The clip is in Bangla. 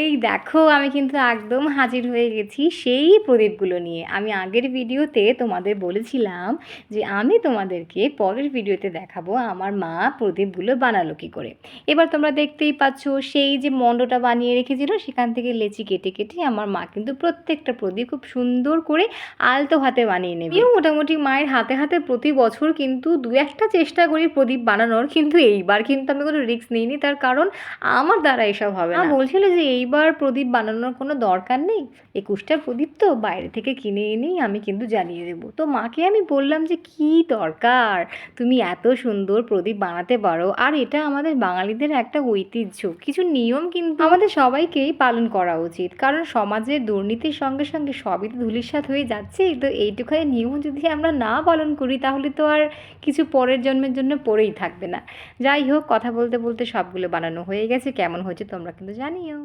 এই দেখো আমি কিন্তু একদম হাজির হয়ে গেছি সেই প্রদীপগুলো নিয়ে। আমি আগের ভিডিওতে তোমাদের বলেছিলাম যে আমি তোমাদেরকে পরের ভিডিওতে দেখাবো আমার মা প্রদীপগুলো বানালো কী করে। এবার তোমরা দেখতেই পাচ্ছ সেই যে মণ্ডটা বানিয়ে রেখেছিল সেখান থেকে লেচি কেটে কেটে আমার মা কিন্তু প্রত্যেকটা প্রদীপ খুব সুন্দর করে আলতো হাতে বানিয়ে নেবে। আমিও মোটামুটি মায়ের হাতে হাতে প্রতি বছর কিন্তু দু একটা চেষ্টা করি প্রদীপ বানানোর, কিন্তু এইবার কিন্তু আমি কোনো রিস্ক নিইনি, তার কারণ আমার দ্বারা এসব হবে না। বলছিল যে এইবার প্রদীপ বানানোর কোনো দরকার নেই, 21টা প্রদীপ তো বাইরে থেকে কিনে এনেই আমি কিন্তু জ্বালিয়ে দেবো। তো মাকে আমি বললাম যে কি দরকার, তুমি এত সুন্দর প্রদীপ বানাতে পারো, আর এটা আমাদের বাঙালিদের একটা ঐতিহ্য, কিছু নিয়ম কিন্তু আমাদের সবাইকেই পালন করা উচিত, কারণ সমাজের দুর্নীতির সঙ্গে সঙ্গে সবই তো ধূলিসাৎ হয়ে যাচ্ছে। তো এইটুখানি নিয়ম যদি আমরা না পালন করি তাহলে তো আর কিছু পরের জন্মের জন্য পড়েই থাকবে না। যাই হোক, কথা বলতে বলতে সবগুলো বানানো হয়ে গেছে, কেমন হয়েছে তোমরা কিন্তু জানিও।